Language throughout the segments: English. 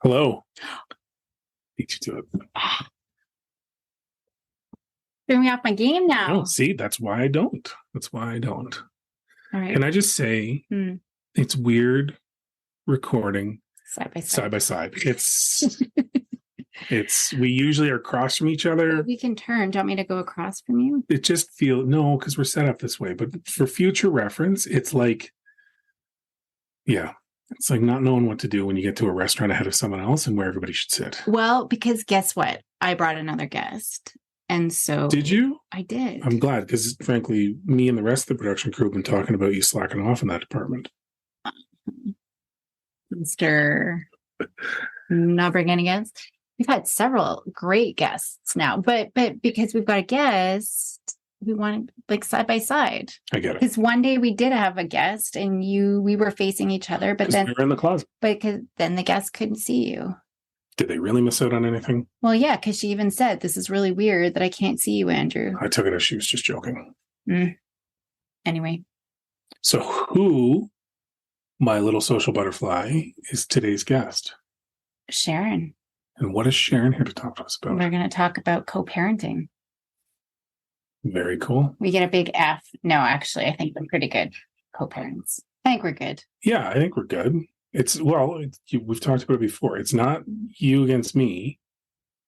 Hello. Beat you to it. Threw me off my game now. No, see, that's why I don't. All right. Can I just say it's weird recording Side by side. It's we usually are across from each other. We can turn. Do you want me to go across from you? It just feels no, because we're set up this way. But for future reference, it's like it's like not knowing what to do when you get to a restaurant ahead of someone else and where everybody should sit. Well, because guess what? I brought another guest. And so did you? I did. I'm glad because frankly, me and the rest of the production crew have been talking about you slacking off in that department. Mr. Not bring any guests. We've had several great guests now, but because we've got a guest, we want like side by side. I get it. Because one day we did have a guest and we were facing each other, but then we were in the closet. But because then the guest couldn't see you. Did they really miss out on anything? Well, yeah, because she even said, "This is really weird that I can't see you, Andrew." I took it as she was just joking. Anyway. So who, my little social butterfly, is today's guest? Sharon. And what is Sharon here to talk to us about? We're going to talk about co-parenting. Very cool. We get a big F. No, actually, I think we're pretty good co-parents. I think we're good. Yeah, I think we're good. We've talked about it before. It's not you against me,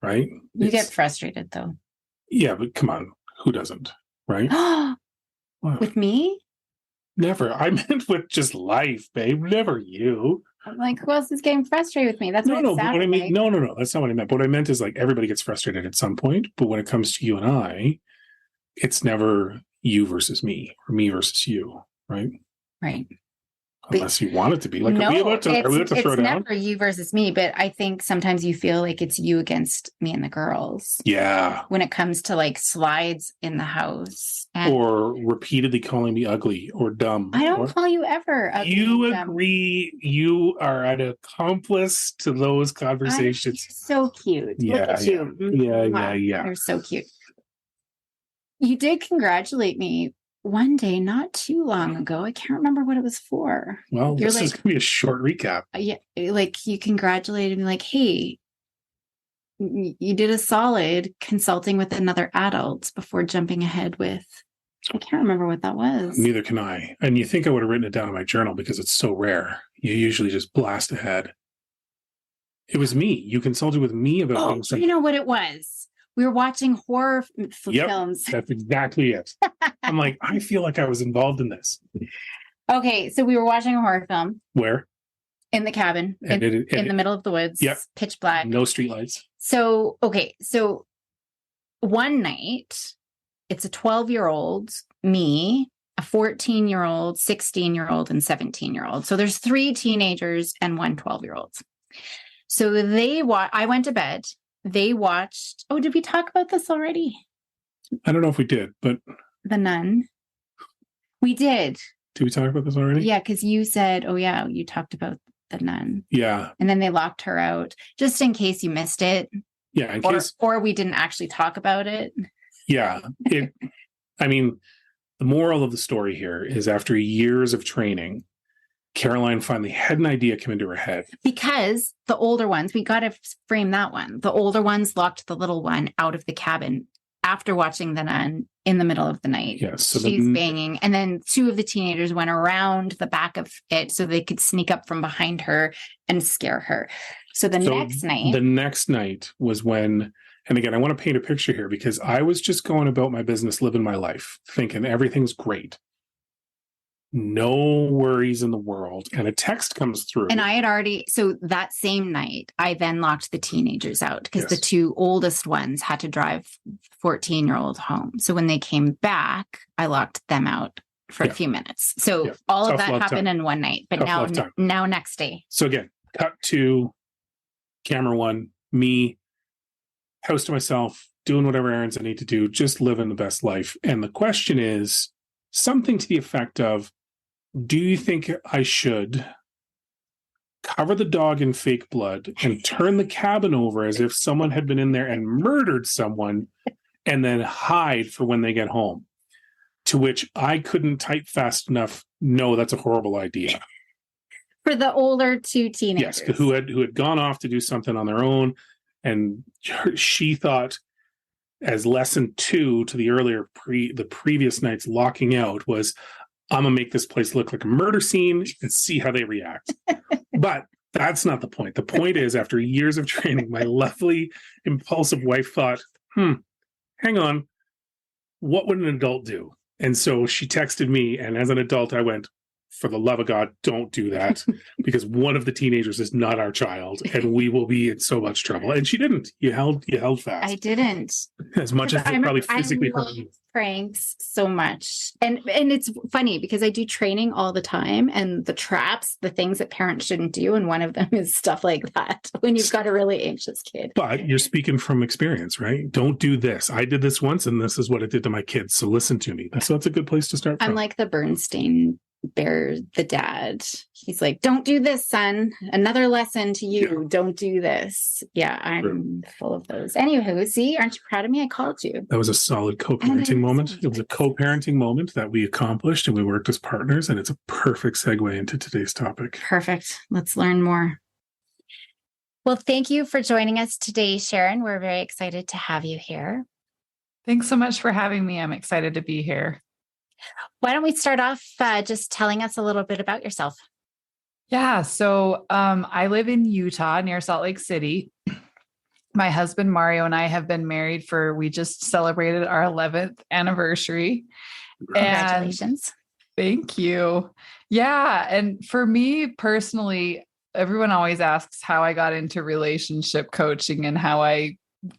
right? You get frustrated, though. Yeah, but come on. Who doesn't, right? With me? Never. I meant with just life, babe. Never you. I'm like, who else is getting frustrated with me? That's what it sounded like. No. That's not what I meant. What I meant is like everybody gets frustrated at some point. But when it comes to you and I, it's never you versus me or me versus you, right? Right. Unless you want it to be. Like, no, are we about to throw down? It's never you versus me, but I think sometimes you feel like it's you against me and the girls. Yeah. When it comes to like slides in the house. Or repeatedly calling me ugly or dumb. I don't call you ever ugly. You agree you are an accomplice to those conversations. So cute. Yeah, look at you. Yeah. You're so cute. You did congratulate me one day, not too long ago. I can't remember what it was for. Well, this is going to be a short recap. Yeah, like you congratulated me like, hey, you did a solid consulting with another adult before jumping ahead with, I can't remember what that was. Neither can I. And you think I would have written it down in my journal because it's so rare. You usually just blast ahead. It was me. You consulted with me about things. You know what it was? We were watching horror films. That's exactly it. I'm like, I feel like I was involved in this. Okay, so we were watching a horror film. Where? In the cabin, in the middle of the woods. Yep. Pitch black. No streetlights. So one night, it's a 12-year-old, me, a 14-year-old, 16-year-old, and 17-year-old. So there's 3 teenagers and 1 12-year-old. So I went to bed. They watched. Oh, did we talk about this already? I don't know if we did, but The Nun. We did. Did we talk about this already? Yeah, because you said, oh yeah, you talked about The Nun. Yeah. And then they locked her out, just in case you missed it. Yeah, or we didn't actually talk about it. Yeah. I mean, the moral of the story here is after years of training, Caroline finally had an idea come into her head. Because the older ones, we got to frame that one. The older ones locked the little one out of the cabin after watching The Nun in the middle of the night. Yes. So she's banging. And then 2 of the teenagers went around the back of it so they could sneak up from behind her and scare her. So the next night was when, and again, I want to paint a picture here because I was just going about my business, living my life, thinking everything's great. No worries in the world. And a text comes through. And I had so that same night, I then locked the teenagers out because the 2 oldest ones had to drive 14-year-old home. So when they came back, I locked them out for a few minutes. So all of that happened in one night. But now next day. So again, cut to camera 1, me, house to myself, doing whatever errands I need to do, just living the best life. And the question is something to the effect of, do you think I should cover the dog in fake blood and turn the cabin over as if someone had been in there and murdered someone and then hide for when they get home? To which I couldn't type fast enough. No, that's a horrible idea. For the older two teenagers. Yes, who had gone off to do something on their own. And she thought, as lesson 2 to the previous night's locking out was, I'm going to make this place look like a murder scene and see how they react. But that's not the point. The point is, after years of training, my lovely, impulsive wife thought, hang on, what would an adult do? And so she texted me, and as an adult, I went, for the love of God, don't do that, because one of the teenagers is not our child, and we will be in so much trouble. And she didn't. You held fast. I didn't. As much as it probably physically hurt me. Pranks so much. And it's funny because I do training all the time, and the traps, the things that parents shouldn't do. And one of them is stuff like that when you've got a really anxious kid. But you're speaking from experience, right? Don't do this. I did this once, and this is what it did to my kids. So listen to me. So that's a good place to start from. I'm like the Bernstein Bear, the dad. He's like, don't do this, son. Another lesson to you. Yeah. Don't do this. Yeah, I'm full of those. Anywho, see, aren't you proud of me? I called you. That was a solid co-parenting moment. It was a co-parenting moment that we accomplished, and we worked as partners, and it's a perfect segue into today's topic. Perfect. Let's learn more. Well, thank you for joining us today, Sharon. We're very excited to have you here. Thanks so much for having me. I'm excited to be here. Why don't we start off just telling us a little bit about yourself? Yeah. So I live in Utah near Salt Lake City. My husband, Mario, and I have been married we just celebrated our 11th anniversary. Congratulations. Thank you. Yeah. And for me personally, everyone always asks how I got into relationship coaching and how I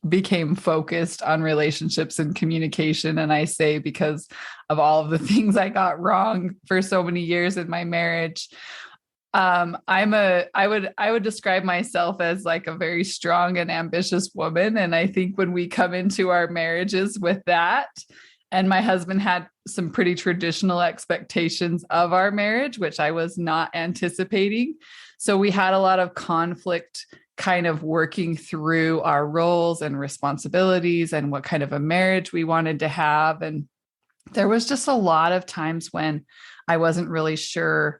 became focused on relationships and communication. And I say, because of all of the things I got wrong for so many years in my marriage, I would describe myself as like a very strong and ambitious woman. And I think when we come into our marriages with that, and my husband had some pretty traditional expectations of our marriage, which I was not anticipating. So we had a lot of conflict kind of working through our roles and responsibilities and what kind of a marriage we wanted to have. And there was just a lot of times when I wasn't really sure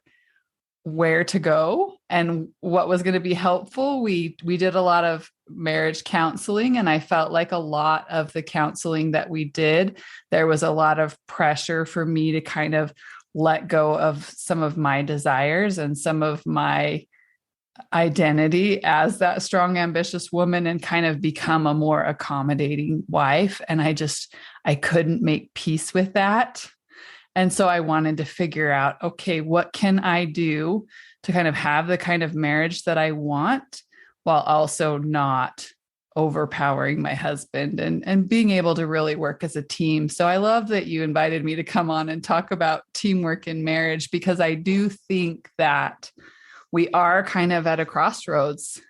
where to go and what was going to be helpful. We did a lot of marriage counseling, and I felt like a lot of the counseling that we did, there was a lot of pressure for me to kind of let go of some of my desires and some of my identity as that strong, ambitious woman and kind of become a more accommodating wife. And I couldn't make peace with that. And so I wanted to figure out, okay, what can I do to kind of have the kind of marriage that I want while also not overpowering my husband and being able to really work as a team. So I love that you invited me to come on and talk about teamwork in marriage, because I do think that we are kind of at a crossroads.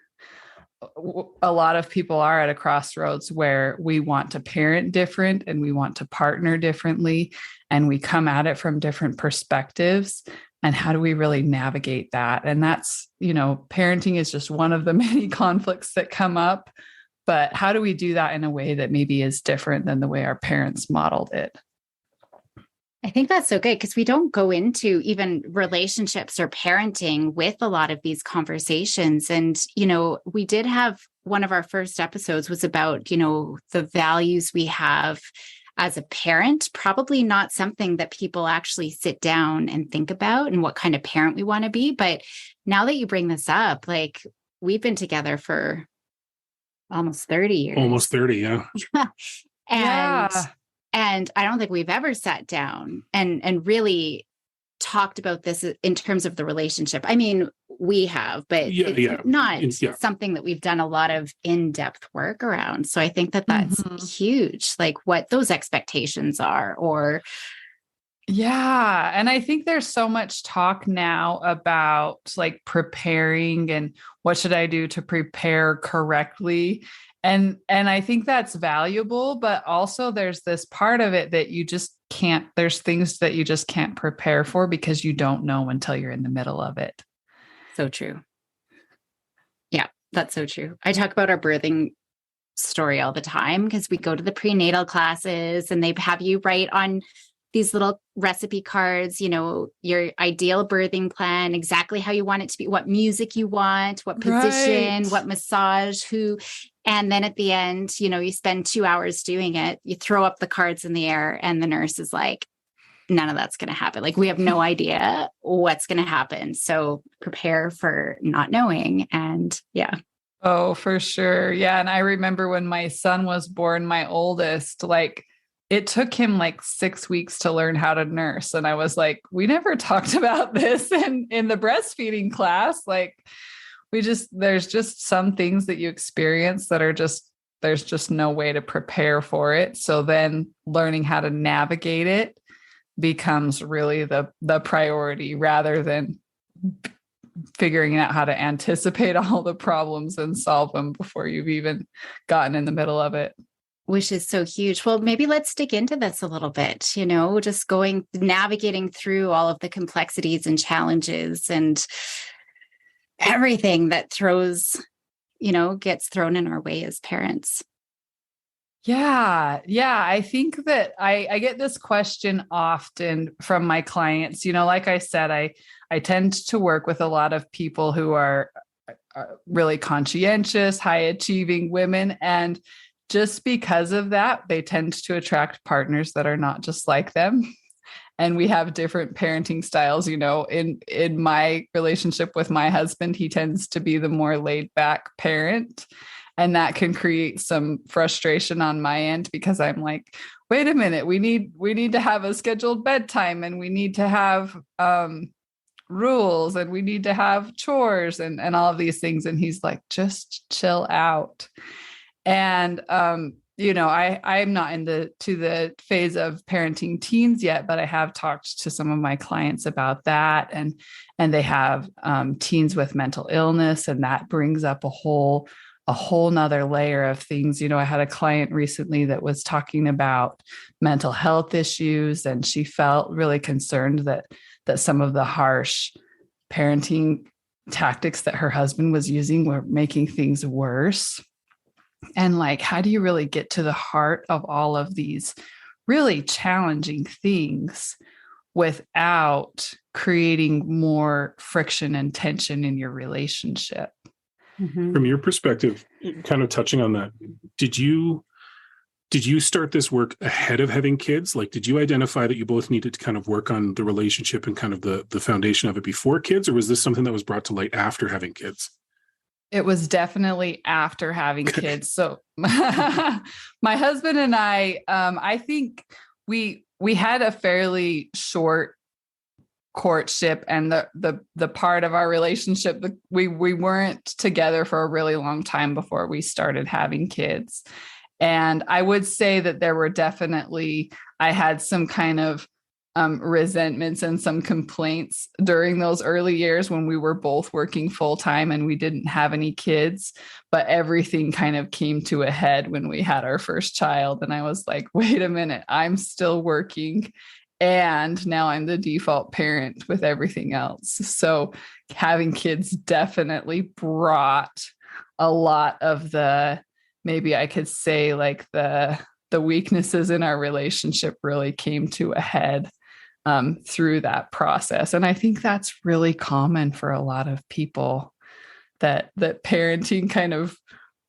A lot of people are at a crossroads where we want to parent different and we want to partner differently, and we come at it from different perspectives. And how do we really navigate that? And that's, parenting is just one of the many conflicts that come up. But how do we do that in a way that maybe is different than the way our parents modeled it? I think that's so good, because we don't go into even relationships or parenting with a lot of these conversations. And, we did have one of our first episodes was about, the values we have as a parent, probably not something that people actually sit down and think about and what kind of parent we want to be. But now that you bring this up, like, we've been together for almost 30 years. Almost 30, yeah. And I don't think we've ever sat down and really talked about this in terms of the relationship. I mean, we have, but it's not something that we've done a lot of in-depth work around. So I think that that's huge, like what those expectations are, or. Yeah. And I think there's so much talk now about like preparing and what should I do to prepare correctly. And I think that's valuable, but also there's this part of it that you just can't, there's things that you just can't prepare for because you don't know until you're in the middle of it. So true. Yeah, that's so true. I talk about our birthing story all the time because we go to the prenatal classes and they have you write on these little recipe cards, your ideal birthing plan, exactly how you want it to be, what music you want, what position, Right. what massage, who. And then at the end, you spend 2 hours doing it, you throw up the cards in the air and the nurse is like, none of that's going to happen. Like, we have no idea what's going to happen. So prepare for not knowing. And yeah. Oh, for sure. Yeah. And I remember when my son was born, my oldest, like it took him like 6 weeks to learn how to nurse. And I was like, we never talked about this in the breastfeeding class. Like there's just some things that you experience that are there's just no way to prepare for it. So then learning how to navigate it becomes really the priority rather than figuring out how to anticipate all the problems and solve them before you've even gotten in the middle of it. Which is so huge. Well, maybe let's dig into this a little bit, just navigating through all of the complexities and challenges and everything that gets thrown in our way as parents. Yeah. Yeah. I think that I get this question often from my clients. Like I said, I tend to work with a lot of people who are really conscientious, high achieving women. And just because of that, they tend to attract partners that are not just like them. And we have different parenting styles. In my relationship with my husband, he tends to be the more laid back parent. And that can create some frustration on my end because I'm like, wait a minute, we need to have a scheduled bedtime and we need to have rules and we need to have chores and all of these things. And he's like, just chill out. And, I'm not to the phase of parenting teens yet, but I have talked to some of my clients about that. And they have teens with mental illness, and that brings up a whole nother layer of things. I had a client recently that was talking about mental health issues, and she felt really concerned that some of the harsh parenting tactics that her husband was using were making things worse. And like, how do you really get to the heart of all of these really challenging things without creating more friction and tension in your relationship? Mm-hmm. From your perspective, kind of touching on that, did you start this work ahead of having kids? Like, did you identify that you both needed to kind of work on the relationship and kind of the foundation of it before kids, or was this something that was brought to light after having kids? It was definitely after having kids. So my husband and I think we had a fairly short courtship, and the part of our relationship, we weren't together for a really long time before we started having kids. And I would say that there were definitely, I had some kind of resentments and some complaints during those early years when we were both working full time and we didn't have any kids, but everything kind of came to a head when we had our first child. And I was like, wait a minute, I'm still working. And now I'm the default parent with everything else. So having kids definitely brought a lot of maybe I could say like the weaknesses in our relationship really came to a head through that process. And I think that's really common for a lot of people, that parenting kind of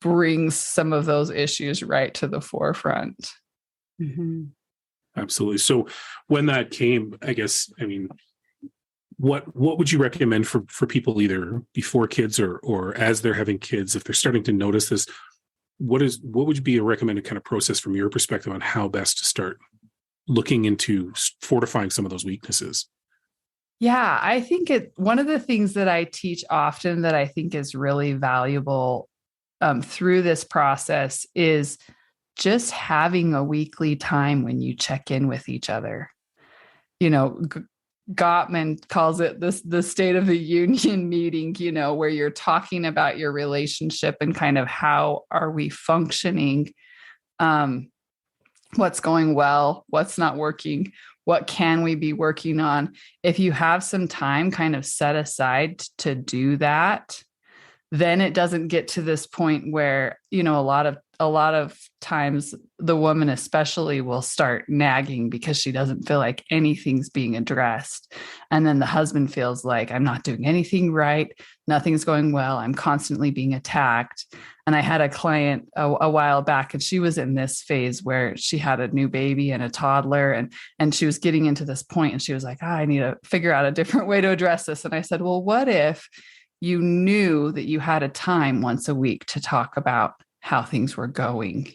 brings some of those issues right to the forefront. Mm-hmm. Absolutely. So when that came, what would you recommend for people either before kids or as they're having kids, if they're starting to notice this? What would be a recommended kind of process from your perspective on how best to start looking into fortifying some of those weaknesses? Yeah, I think one of the things that I teach often that I think is really valuable through this process is just having a weekly time when you check in with each other. Gottman calls it the State of the Union meeting, where you're talking about your relationship and kind of how are we functioning, what's going well, what's not working, what can we be working on. If you have some time kind of set aside to do that, then it doesn't get to this point where, you know, a lot of times the woman especially will start nagging because she doesn't feel like anything's being addressed. And then the husband feels like, I'm not doing anything right. Nothing's going well. I'm constantly being attacked. And I had a client a while back, and she was in this phase where she had a new baby and a toddler, and she was getting into this point, and she was like, I need to figure out a different way to address this. And I said, well, what if you knew that you had a time once a week to talk about how things were going?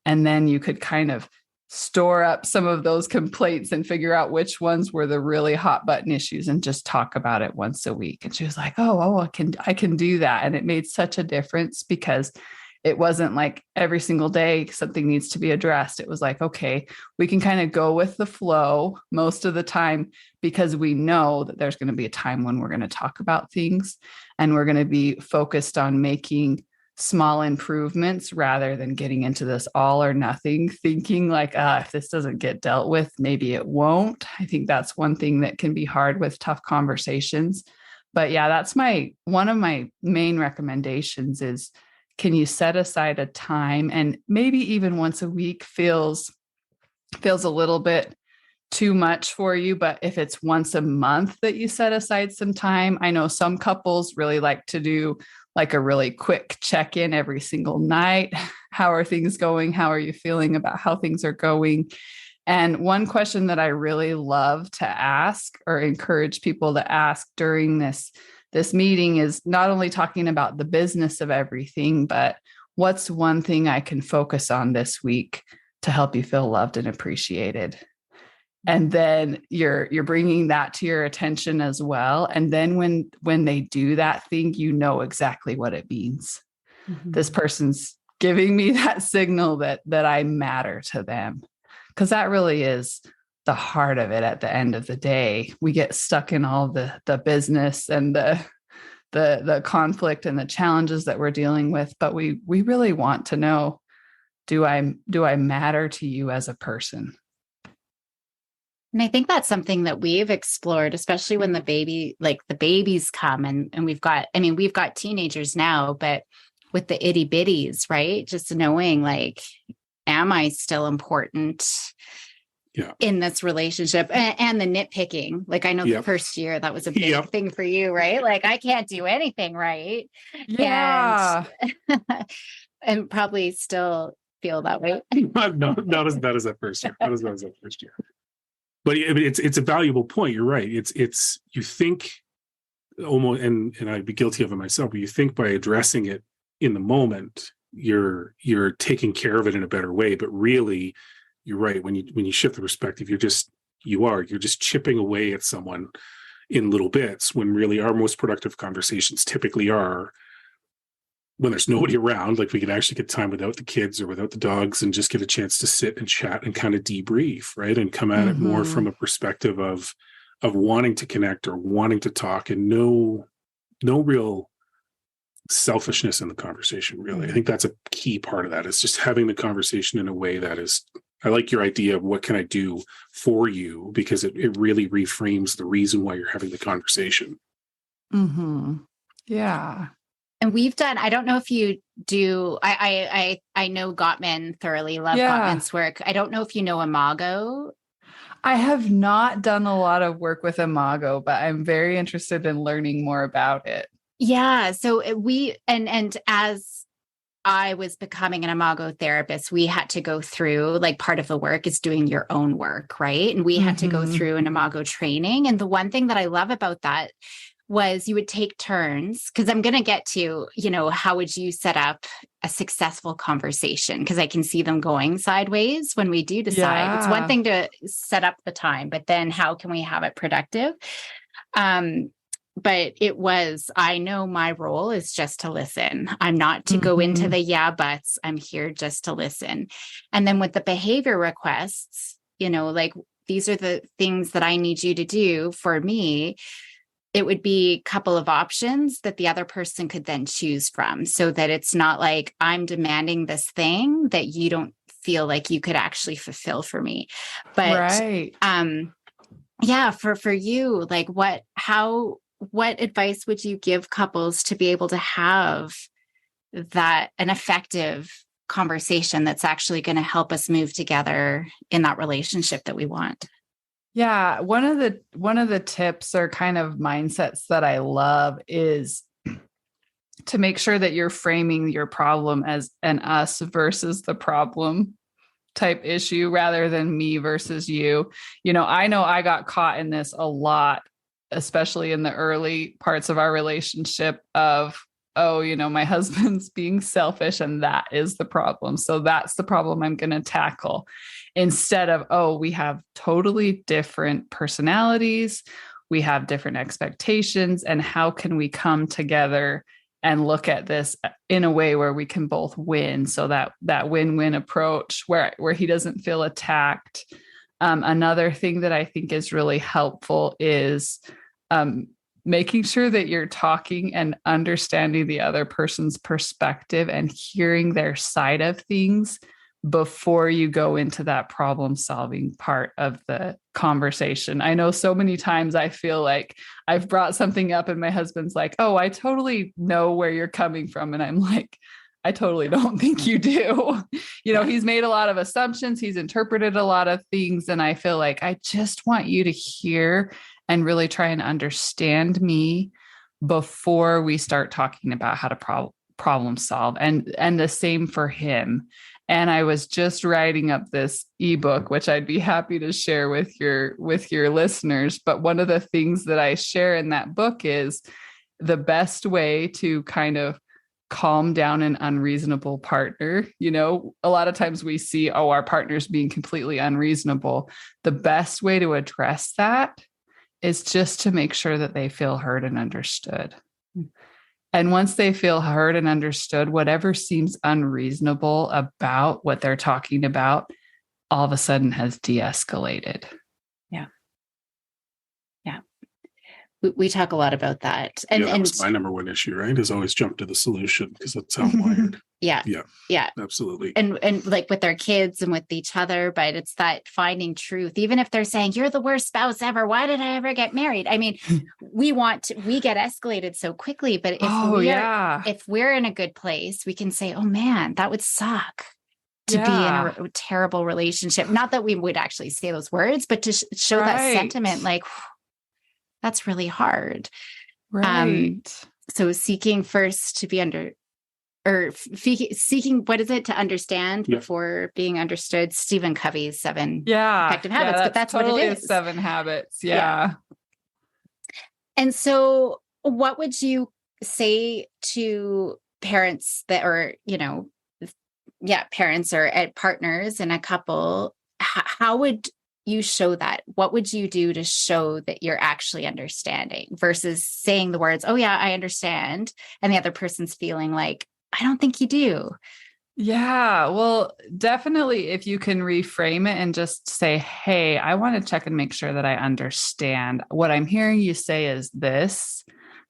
And then you could kind of store up some of those complaints and figure out which ones were the really hot button issues and just talk about it once a week. And she was like, oh, I can do that. And it made such a difference, because it wasn't like every single day something needs to be addressed. It was like, okay, we can kind of go with the flow most of the time, because we know that there's going to be a time when we're going to talk about things, and we're going to be focused on making small improvements rather than getting into this all or nothing thinking like, if this doesn't get dealt with, maybe it won't. I think that's one thing that can be hard with tough conversations. But yeah, that's one of my main recommendations is, can you set aside a time? And maybe even once a week feels a little bit too much for you, but if it's once a month that you set aside some time, I know some couples really like to do like a really quick check-in every single night. How are things going? How are you feeling about how things are going? And one question that I really love to ask, or encourage people to ask during this meeting, is not only talking about the business of everything, but what's one thing I can focus on this week to help you feel loved and appreciated? And then you're bringing that to your attention as well. And then when they do that thing, you know exactly what it means. Mm-hmm. This person's giving me that signal that I matter to them, because that really is the heart of it. At the end of the day, we get stuck in all the business and the conflict and the challenges that we're dealing with, but we really want to know, do I matter to you as a person? And I think that's something that we've explored, especially when the babies come, and we've got teenagers now, but with the itty bitties, right? Just knowing, like, am I still important in this relationship? And the nitpicking. Like, I know the first year that was a big thing for you, right? Like, I can't do anything right. Yeah. And probably still feel that way. No, not as bad as that first year. Not as bad as that first year. But it's a valuable point. You're right. It's you think almost, and I'd be guilty of it myself, but you think by addressing it in the moment, you're taking care of it in a better way. But really, you're right. When you shift the perspective, you're just chipping away at someone in little bits, when really our most productive conversations typically are when there's nobody around. Like, we can actually get time without the kids or without the dogs, and just get a chance to sit and chat and kind of debrief, right? And come at it more from a perspective of wanting to connect or wanting to talk, and no real selfishness in the conversation, really. I think that's a key part of that, is just having the conversation in a way that is, I like your idea of what can I do for you, because it really reframes the reason why you're having the conversation. Mm-hmm. Yeah. And we've done, I don't know if you do, I know Gottman, thoroughly love Gottman's work. I don't know if you know Imago. I have not done a lot of work with Imago, but I'm very interested in learning more about it. Yeah. So and as I was becoming an Imago therapist, we had to go through, like, part of the work is doing your own work, right? And we had to go through an Imago training. And the one thing that I love about that was you would take turns, because I'm going to get to, how would you set up a successful conversation? Because I can see them going sideways when we do decide. Yeah. It's one thing to set up the time, but then how can we have it productive? But I know my role is just to listen. I'm not to go into the buts. I'm here just to listen. And then with the behavior requests, like, these are the things that I need you to do for me. It would be a couple of options that the other person could then choose from, so that it's not like I'm demanding this thing that you don't feel like you could actually fulfill for me. But right. For you, like, how what advice would you give couples to be able to have an effective conversation that's actually going to help us move together in that relationship that we want? Yeah, one of the tips or kind of mindsets that I love is to make sure that you're framing your problem as an us versus the problem type issue rather than me versus you. I know I got caught in this a lot, especially in the early parts of our relationship of, my husband's being selfish and that is the problem. So that's the problem I'm going to tackle, instead of, we have totally different personalities. We have different expectations, and how can we come together and look at this in a way where we can both win? So that win-win approach where he doesn't feel attacked. Another thing that I think is really helpful is making sure that you're talking and understanding the other person's perspective and hearing their side of things before you go into that problem solving part of the conversation. I know so many times I feel like I've brought something up and my husband's like, "Oh, I totally know where you're coming from." And I'm like, "I totally don't think you do." He's made a lot of assumptions. He's interpreted a lot of things. And I feel like I just want you to hear and really try and understand me before we start talking about how to problem solve. And the same for him. And I was just writing up this ebook, which I'd be happy to share with your listeners. But one of the things that I share in that book is the best way to kind of calm down an unreasonable partner. A lot of times we see, our partner's being completely unreasonable. The best way to address that is just to make sure that they feel heard and understood. And once they feel heard and understood, whatever seems unreasonable about what they're talking about, all of a sudden has de-escalated. Yeah. Yeah. We talk a lot about that. And that was my number one issue, right? Is always jump to the solution, because that's how I'm wired. Yeah. Absolutely. And like with our kids and with each other, but it's that finding truth, even if they're saying you're the worst spouse ever, why did I ever get married? I mean, we get escalated so quickly, but if we're in a good place, we can say, "Oh man, that would suck to be in a terrible relationship." Not that we would actually say those words, but to show that sentiment, like, that's really hard. Right. So seeking first to be seeking, what is it, to understand before being understood? Stephen Covey's 7 effective habits, but that's totally what it is. 7 habits. Yeah. And so what would you say to parents that are, parents or partners in a couple? How would you show that? What would you do to show that you're actually understanding versus saying the words, "Oh yeah, I understand," and the other person's feeling like, "I don't think you do"? Yeah, well, definitely if you can reframe it and just say, "Hey, I want to check and make sure that I understand. What I'm hearing you say is this.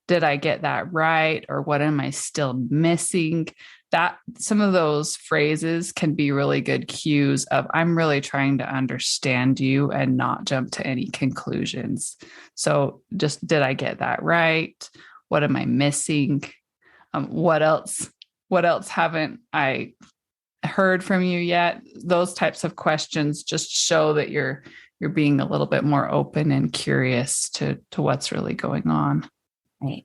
Did I get that right? Or what am I still missing?" That some of those phrases can be really good cues of, I'm really trying to understand you and not jump to any conclusions. So just, did I get that right? What am I missing? What else haven't I heard from you yet? Those types of questions just show that you're being a little bit more open and curious to what's really going on. Right.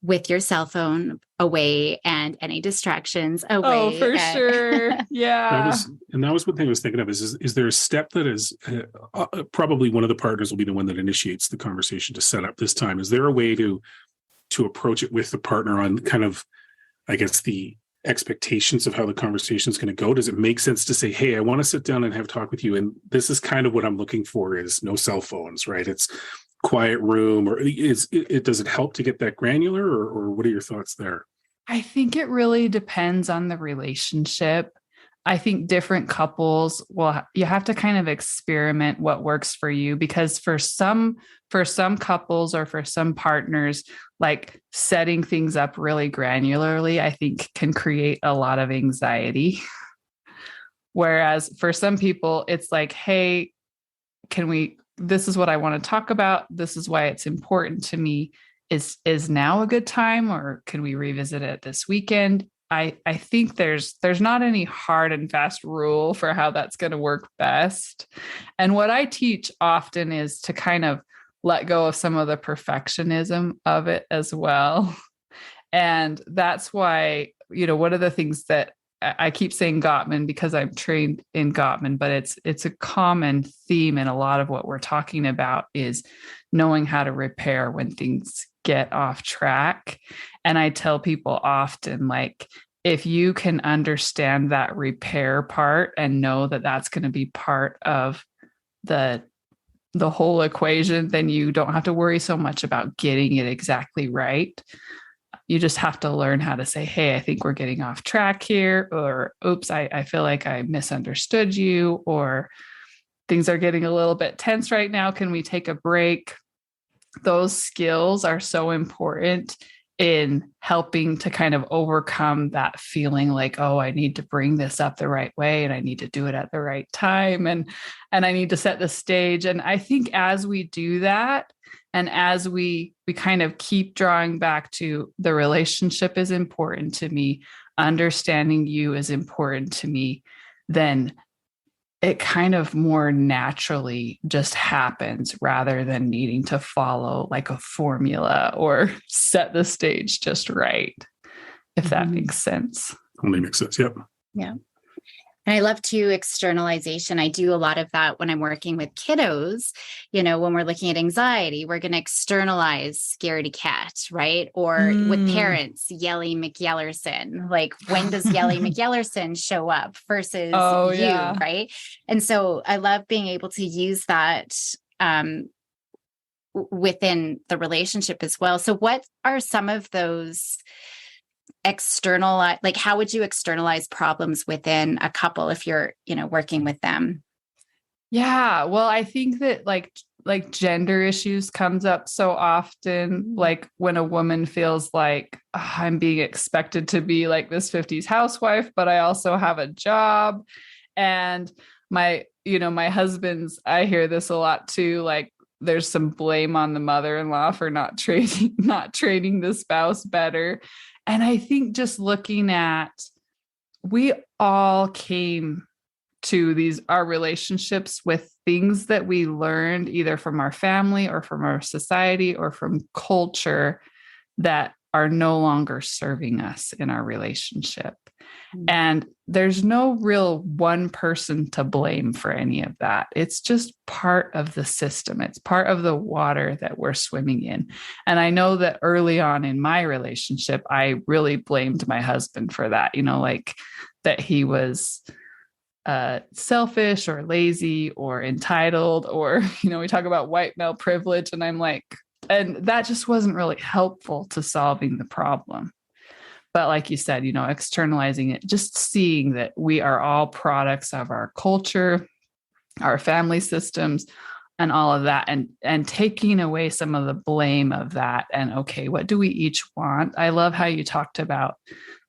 With your cell phone away and any distractions away. Oh, for sure. Yeah. That was one thing I was thinking of is there a step that is probably one of the partners will be the one that initiates the conversation to set up this time. Is there a way to approach it with the partner on kind of, I guess, the expectations of how the conversation is going to go? Does it make sense to say, "Hey, I want to sit down and have a talk with you, and this is kind of what I'm looking for is no cell phones," right? It's quiet room, or does it help to get that granular, or what are your thoughts there? I think it really depends on the relationship. I think different couples, you have to kind of experiment what works for you, because for some couples or for some partners, like setting things up really granularly, I think can create a lot of anxiety. Whereas for some people, it's like, "Hey, can we this is what I want to talk about. This is why it's important to me. Is now a good time, or can we revisit it this weekend? I think there's not any hard and fast rule for how that's going to work best. And what I teach often is to kind of let go of some of the perfectionism of it as well. And that's why, one of the things that I keep saying Gottman because I'm trained in Gottman, but it's a common theme in a lot of what we're talking about is knowing how to repair when things get off track. And I tell people often, like, if you can understand that repair part and know that that's going to be part of the whole equation, then you don't have to worry so much about getting it exactly right. You just have to learn how to say, hey, I think we're getting off track here, or oops, I feel like I misunderstood you, or things are getting a little bit tense right now. Can we take a break? Those skills are so important in helping to kind of overcome that feeling like, oh, I need to bring this up the right way and I need to do it at the right time. And I need to set the stage. And I think as we do that, and as we kind of keep drawing back to the relationship is important to me, understanding you is important to me, then it kind of more naturally just happens rather than needing to follow like a formula or set the stage just right, if that makes sense. Totally makes sense. Yep. Yeah. And I love too externalization. I do a lot of that when I'm working with kiddos. When we're looking at anxiety, we're going to externalize scaredy cat, right? Or with parents, Yelly McYellerson. Like, when does Yelly McYellerson show up versus you, right? And so I love being able to use that within the relationship as well. So what are some of those external, like, how would you externalize problems within a couple if you're, working with them? Yeah. Well, I think that like gender issues comes up so often, like when a woman feels like, oh, I'm being expected to be like this 50s housewife, but I also have a job. And my husband's, I hear this a lot too, like there's some blame on the mother-in-law for not training the spouse better. And I think just looking at, we all came to our relationships with things that we learned either from our family or from our society or from culture that are no longer serving us in our relationship. And there's no real one person to blame for any of that. It's just part of the system. It's part of the water that we're swimming in. And I know that early on in my relationship, I really blamed my husband for that, like that he was selfish or lazy or entitled, or, we talk about white male privilege, and I'm like, and that just wasn't really helpful to solving the problem. But like you said, externalizing it, just seeing that we are all products of our culture, our family systems, and all of that, and taking away some of the blame of that. And okay, what do we each want? I love how you talked about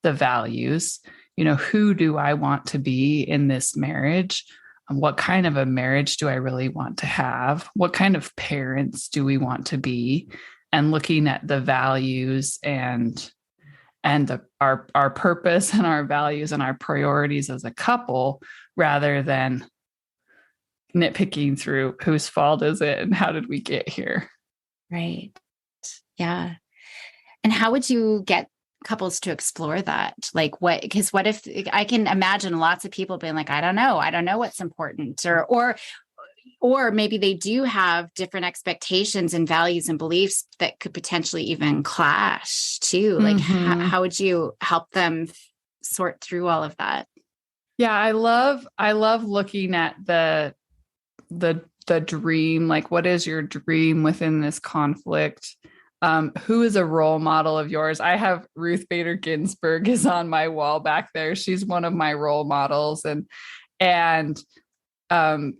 the values. Who do I want to be in this marriage? What kind of a marriage do I really want to have? What kind of parents do we want to be? And looking at the values and our purpose and our values and our priorities as a couple, rather than nitpicking through whose fault is it and how did we get here? Right. Yeah. And how would you get couples to explore that? Like what if I can imagine lots of people being like, I don't know what's important, or maybe they do have different expectations and values and beliefs that could potentially even clash too. Like how would you help them sort through all of that? Yeah, I love looking at the dream. Like, what is your dream within this conflict? Who is a role model of yours? I have Ruth Bader Ginsburg is on my wall back there. She's one of my role models.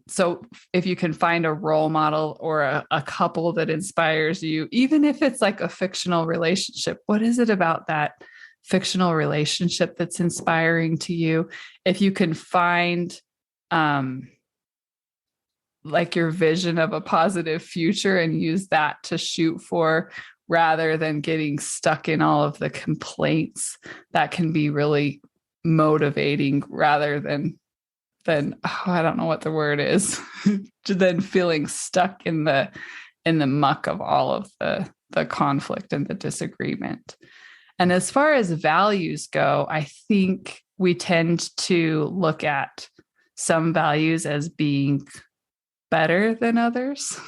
So if you can find a role model or a couple that inspires you, even if it's like a fictional relationship, what is it about that fictional relationship that's inspiring to you? If you can find like your vision of a positive future and use that to shoot for, rather than getting stuck in all of the complaints. That can be really motivating, rather than I don't know what the word is, than feeling stuck in the muck of all of the conflict and the disagreement. And as far as values go, I think we tend to look at some values as being better than others.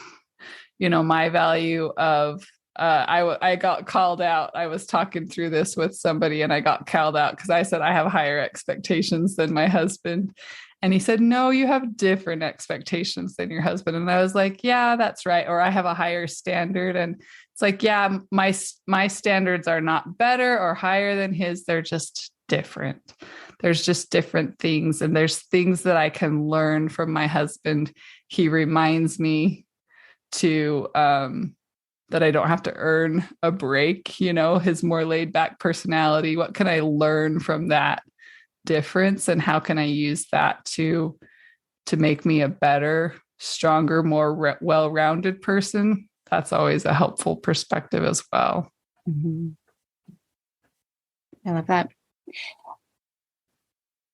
My value of I got called out. I was talking through this with somebody and I got called out because I said I have higher expectations than my husband. And he said, no, you have different expectations than your husband. And I was like, yeah, that's right. Or I have a higher standard. And it's like, yeah, my standards are not better or higher than his. They're just different. There's just different things. And there's things that I can learn from my husband. He reminds me to, that I don't have to earn a break, his more laid back personality. What can I learn from that difference? And how can I use that to make me a better, stronger, more well-rounded person? That's always a helpful perspective as well. Mm-hmm. I love that.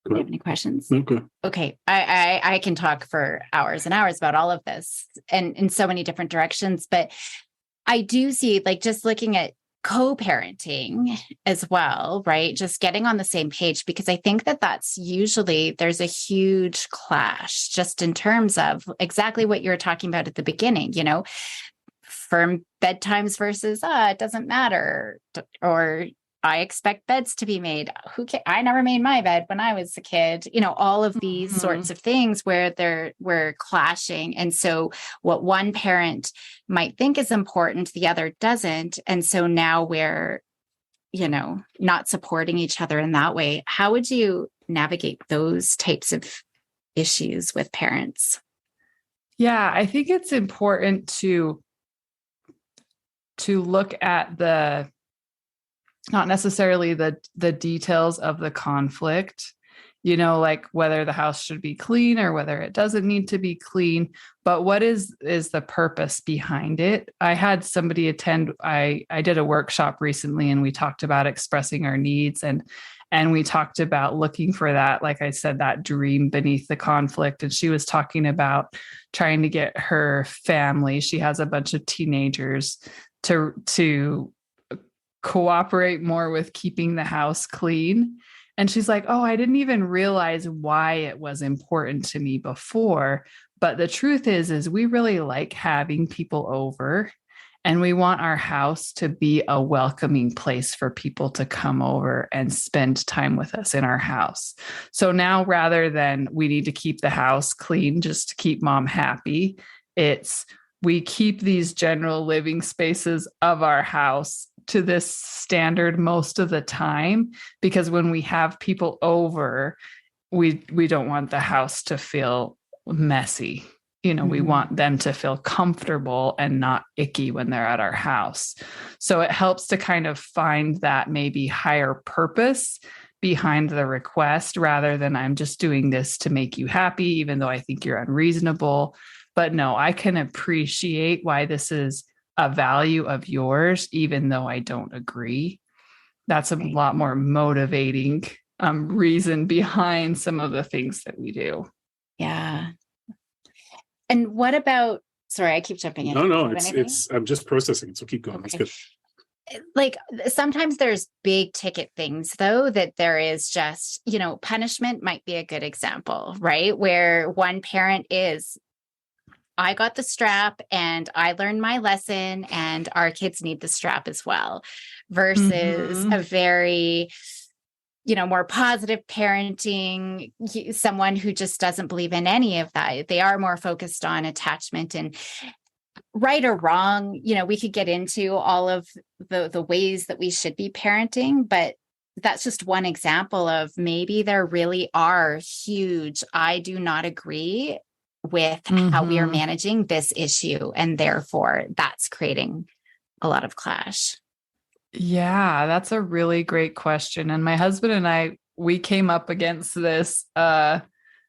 Do you have any questions? Okay. I can talk for hours and hours about all of this and in so many different directions, but I do see, like, just looking at co-parenting as well, right? Just getting on the same page, because I think that that's usually, there's a huge clash just in terms of exactly what you were talking about at the beginning, firm bedtimes versus, it doesn't matter. Or I expect beds to be made. I never made my bed when I was a kid. All of these sorts of things where we're clashing. And so what one parent might think is important, the other doesn't. And so now we're, not supporting each other in that way. How would you navigate those types of issues with parents? Yeah, I think it's important to look at not necessarily the details of the conflict, like whether the house should be clean or whether it doesn't need to be clean, but what is the purpose behind it? I had somebody attend, I did a workshop recently and we talked about expressing our needs and we talked about looking for that, like I said, that dream beneath the conflict. And she was talking about trying to get her family, she has a bunch of teenagers, to cooperate more with keeping the house clean. And she's like, oh, I didn't even realize why it was important to me before. But the truth is we really like having people over and we want our house to be a welcoming place for people to come over and spend time with us in our house. So now rather than we need to keep the house clean just to keep mom happy, it's we keep these general living spaces of our house to this standard most of the time, because when we have people over, we don't want the house to feel messy. We want them to feel comfortable and not icky when they're at our house. So it helps to kind of find that maybe higher purpose behind the request, rather than I'm just doing this to make you happy, even though I think you're unreasonable. But no, I can appreciate why this is a value of yours, even though I don't agree. That's a lot more motivating reason behind some of the things that we do. Yeah. And what about, sorry, I keep jumping in. No, it's, I'm just processing it. So keep going. Okay. That's good. Like sometimes there's big ticket things though, that there is just, punishment might be a good example, right? Where one parent is, I got the strap and I learned my lesson and our kids need the strap as well, versus a very, more positive parenting, someone who just doesn't believe in any of that. They are more focused on attachment. And right or wrong, we could get into all of the ways that we should be parenting, but that's just one example of maybe there really are huge, I do not agree with how we are managing this issue. And therefore that's creating a lot of clash. Yeah, that's a really great question. And my husband and I, we came up against this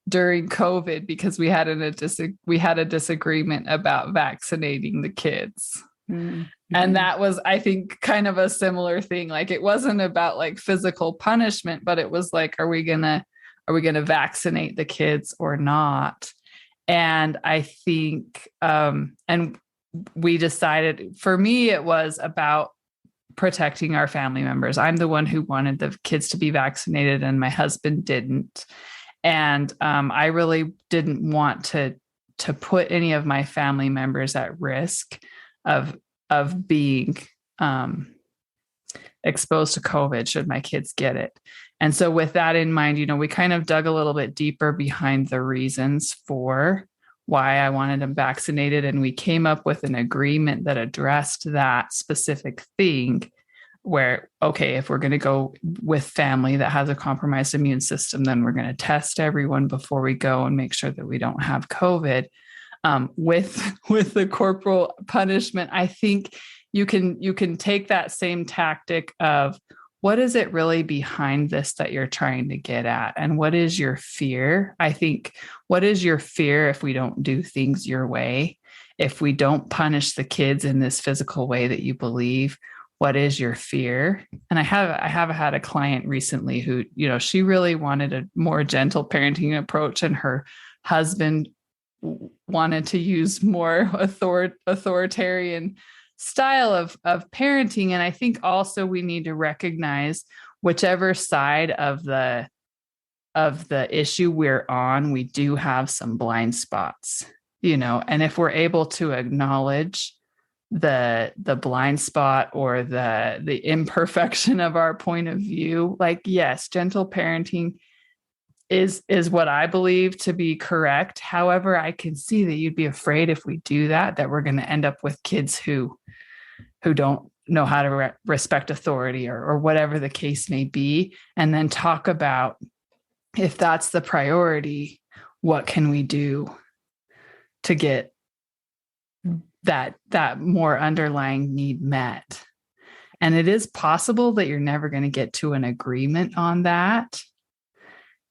during COVID because we had a disagreement about vaccinating the kids. Mm-hmm. And that was, I think, kind of a similar thing. Like, it wasn't about like physical punishment, but it was like, are we gonna vaccinate the kids or not? And I think, and we decided, for me, it was about protecting our family members. I'm the one who wanted the kids to be vaccinated, and my husband didn't. And I really didn't want to put any of my family members at risk of being exposed to COVID should my kids get it. And so with that in mind, we kind of dug a little bit deeper behind the reasons for why I wanted them vaccinated. And we came up with an agreement that addressed that specific thing where, okay, if we're going to go with family that has a compromised immune system, then we're going to test everyone before we go and make sure that we don't have COVID. With the corporal punishment, I think you can take that same tactic of what is it really behind this that you're trying to get at, and what is your fear? I think, what is your fear if we don't do things your way? If we don't punish the kids in this physical way that you believe, what is your fear? And I have had a client recently who, she really wanted a more gentle parenting approach, and her husband wanted to use more authoritarian style of parenting. And I think also we need to recognize whichever side of the issue we're on, we do have some blind spots, and if we're able to acknowledge the blind spot or the imperfection of our point of view, like, yes, gentle parenting is what I believe to be correct. However, I can see that you'd be afraid if we do that we're going to end up with kids who don't know how to respect authority or whatever the case may be. And then talk about, if that's the priority, what can we do to get that more underlying need met? And it is possible that you're never going to get to an agreement on that.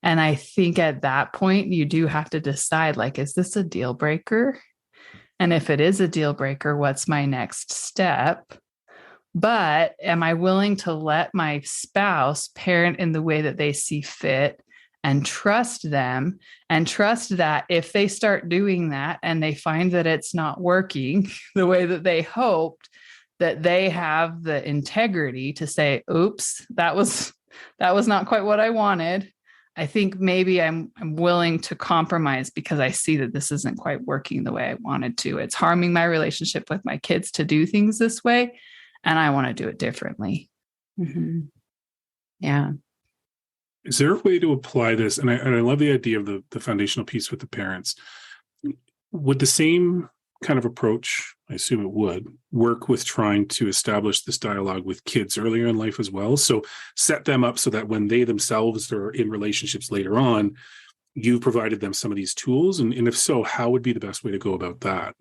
And I think at that point, you do have to decide, like, is this a deal breaker? And if it is a deal breaker, what's my next step? But am I willing to let my spouse parent in the way that they see fit, and trust them, and trust that if they start doing that and they find that it's not working the way that they hoped, that they have the integrity to say, oops, that was not quite what I wanted. I think maybe I'm willing to compromise because I see that this isn't quite working the way I wanted to. It's harming my relationship with my kids to do things this way, and I want to do it differently. Mm-hmm. Yeah. Is there a way to apply this? And I love the idea of the foundational piece with the parents. Would the same kind of approach, I assume it would, work with trying to establish this dialogue with kids earlier in life as well? So set them up so that when they themselves are in relationships later on, you've provided them some of these tools. And if so, how would be the best way to go about that?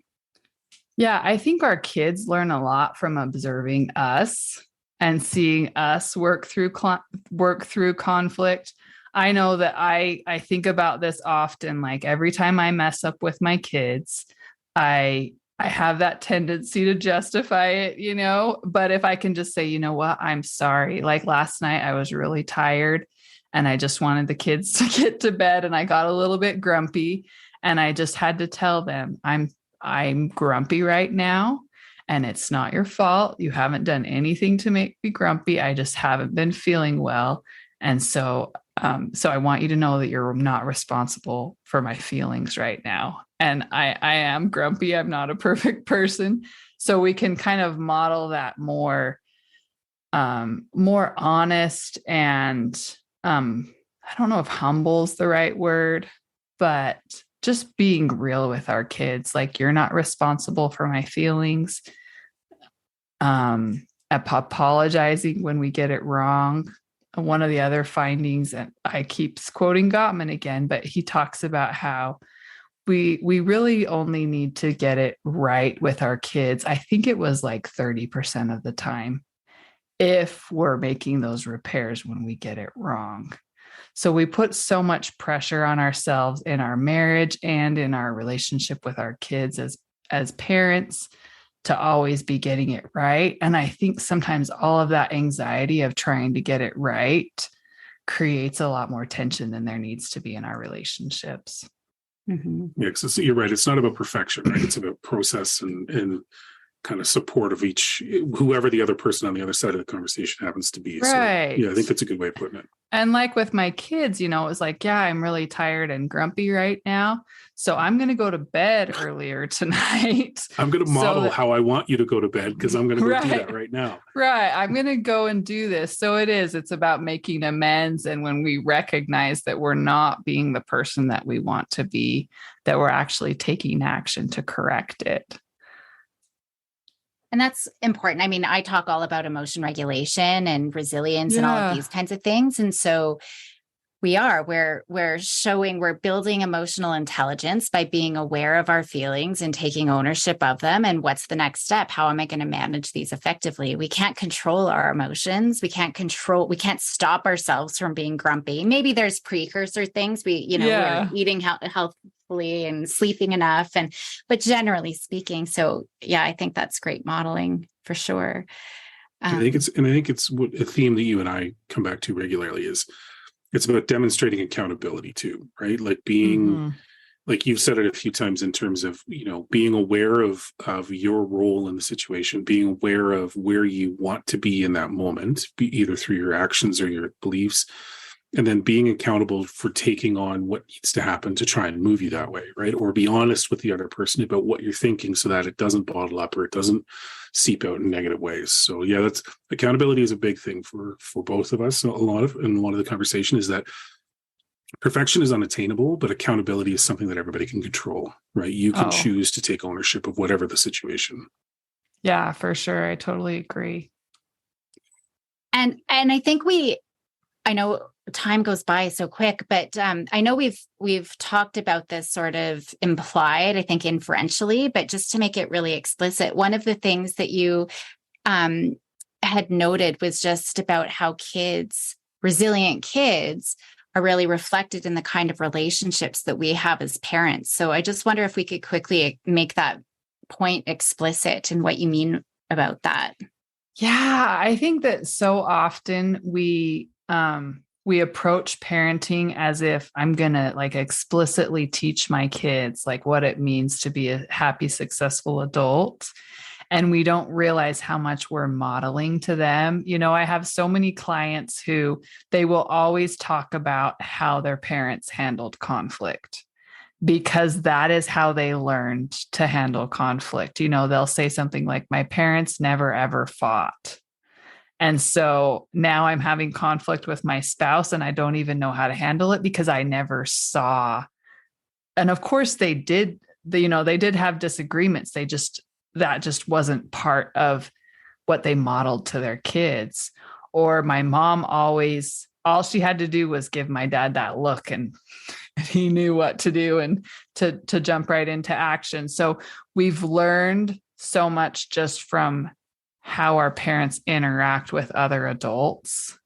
Yeah, I think our kids learn a lot from observing us and seeing us work through conflict. I know that I think about this often, like every time I mess up with my kids, I have that tendency to justify it, but if I can just say, you know what, I'm sorry. Like last night I was really tired and I just wanted the kids to get to bed, and I got a little bit grumpy, and I just had to tell them, I'm grumpy right now, and it's not your fault. You haven't done anything to make me grumpy. I just haven't been feeling well. And so I want you to know that you're not responsible for my feelings right now. And I am grumpy. I'm not a perfect person. So we can kind of model that more honest and I don't know if humble is the right word, but just being real with our kids. Like, you're not responsible for my feelings. Apologizing when we get it wrong. One of the other findings, and I keep quoting Gottman again, but he talks about how we really only need to get it right with our kids. I think it was like 30% of the time, if we're making those repairs when we get it wrong. So we put so much pressure on ourselves in our marriage and in our relationship with our kids as parents to always be getting it right. And I think sometimes all of that anxiety of trying to get it right creates a lot more tension than there needs to be in our relationships. Mm-hmm. Yeah, because you're right. It's not about perfection, right? It's about process and kind of support of each, whoever the other person on the other side of the conversation happens to be. Right. So, yeah, I think that's a good way of putting it. And like with my kids, it was like, yeah, I'm really tired and grumpy right now. So I'm going to go to bed earlier tonight. I'm going to model how I want you to go to bed because I'm going to go do that right now. Right. I'm going to go and do this. So it's about making amends. And when we recognize that we're not being the person that we want to be, that we're actually taking action to correct it. And that's important. I mean, I talk all about emotion regulation and resilience and all of these kinds of things. And so we're building emotional intelligence by being aware of our feelings and taking ownership of them. And what's the next step? How am I going to manage these effectively? We can't control our emotions. We can't stop ourselves from being grumpy. Maybe there's precursor things. We're eating healthfully and sleeping enough. But generally speaking, so yeah, I think that's great modeling for sure. I think it's what a theme that you and I come back to regularly is it's about demonstrating accountability too, right? Like being, like you've said it a few times in terms of, being aware of your role in the situation, being aware of where you want to be in that moment, either through your actions or your beliefs, and then being accountable for taking on what needs to happen to try and move you that way, right? Or be honest with the other person about what you're thinking so that it doesn't bottle up or it doesn't seep out in negative ways. So yeah, that's accountability is a big thing for both of us. A lot of the conversation is that perfection is unattainable, but accountability is something that everybody can control, right? You can choose to take ownership of whatever the situation. Yeah, for sure. I totally agree. And I think I know time goes by so quick, but I know we've talked about this sort of implied, I think inferentially, but just to make it really explicit, one of the things that you had noted was just about how resilient kids are really reflected in the kind of relationships that we have as parents. So I just wonder if we could quickly make that point explicit and what you mean about that. Yeah, I think that so often we approach parenting as if I'm going to like explicitly teach my kids like what it means to be a happy, successful adult. And we don't realize how much we're modeling to them. I have so many clients who they will always talk about how their parents handled conflict because that is how they learned to handle conflict. They'll say something like, my parents never, ever fought. And so now I'm having conflict with my spouse and I don't even know how to handle it because I never saw. And of course they did, they did have disagreements. That just wasn't part of what they modeled to their kids. Or my mom all she had to do was give my dad that look and he knew what to do and to jump right into action. So we've learned so much just from how our parents interact with other adults.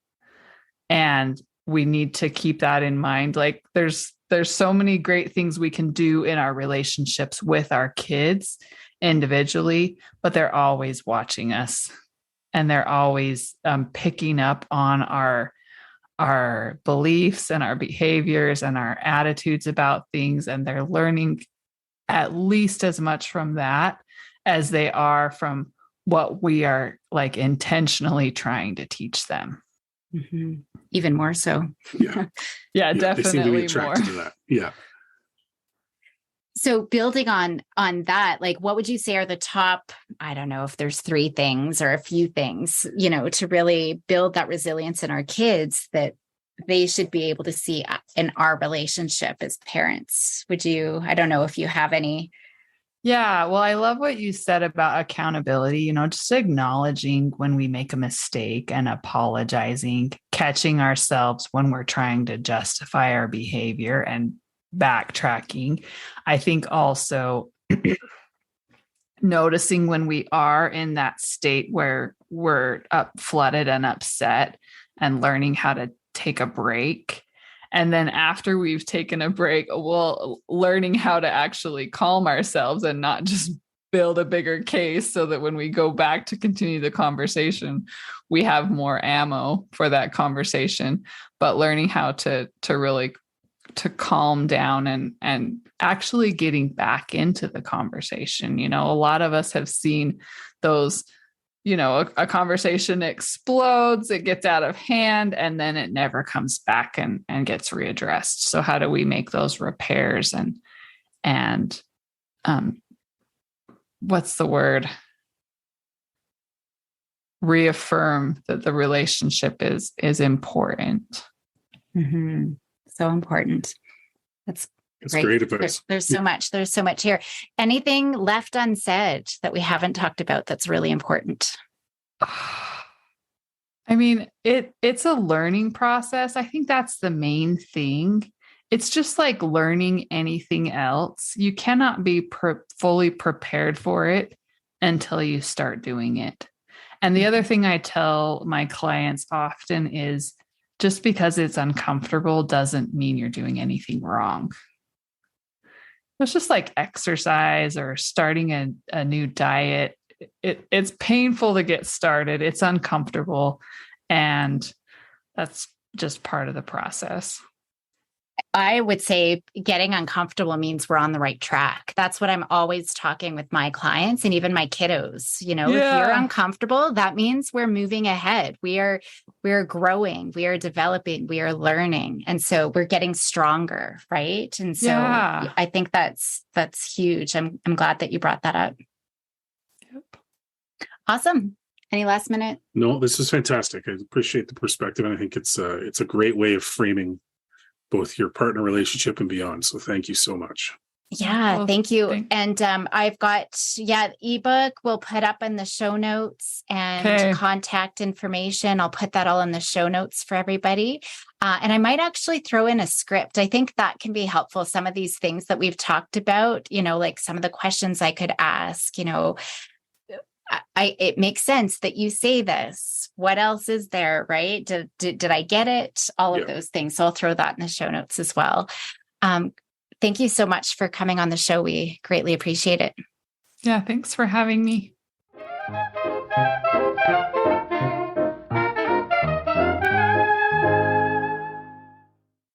And we need to keep that in mind. Like there's so many great things we can do in our relationships with our kids individually, but they're always watching us and they're always picking up on our beliefs and our behaviors and our attitudes about things. And they're learning at least as much from that as they are from what we are like intentionally trying to teach them. Mm-hmm. Even more so. Yeah. Yeah, definitely they seem to be attracted to that. Yeah. So building on that, like what would you say are the top, I don't know if there's 3 things or a few things, to really build that resilience in our kids that they should be able to see in our relationship as parents? I don't know if you have any. Yeah, well, I love what you said about accountability, just acknowledging when we make a mistake and apologizing, catching ourselves when we're trying to justify our behavior and backtracking. I think also noticing when we are in that state where we're flooded and upset and learning how to take a break And then after we've taken a break, we'll learning how to actually calm ourselves and not just build a bigger case so that when we go back to continue the conversation, we have more ammo for that conversation, but learning how to really to calm down and actually getting back into the conversation. You know, a lot of us have seen those, you know, a conversation explodes, it gets out of hand, and then it never comes back and gets readdressed. So how do we make those repairs and what's the word? Reaffirm that the relationship is important. Mm-hmm. So important. That's great advice. There's so much. There's so much here. Anything left unsaid that we haven't talked about that's really important? I mean, it's a learning process. I think that's the main thing. It's just like learning anything else. You cannot be fully prepared for it until you start doing it. And the other thing I tell my clients often is just because it's uncomfortable doesn't mean you're doing anything wrong. It's just like exercise or starting a new diet. It's painful to get started. It's uncomfortable. And that's just part of the process. I would say getting uncomfortable means we're on the right track. That's what I'm always talking with my clients and even my kiddos. You know, if you're uncomfortable, that means we're moving ahead. We're growing, we are developing, we are learning. And so we're getting stronger, right? And so I think that's huge. I'm glad that you brought that up. Yep. Awesome. Any last minute? No, this is fantastic. I appreciate the perspective. And I think it's a great way of framing both your partner relationship and beyond. So thank you so much. Yeah, thank you. And I've got, the ebook we'll put up in the show notes and contact information. I'll put that all in the show notes for everybody. And I might actually throw in a script. I think that can be helpful. Some of these things that we've talked about, you know, like some of the questions I could ask, you know, it makes sense that you say this. What else is there, right? Did I get it? All of those things. So I'll throw that in the show notes as well. Thank you so much for coming on the show. We greatly appreciate it. Yeah, thanks for having me.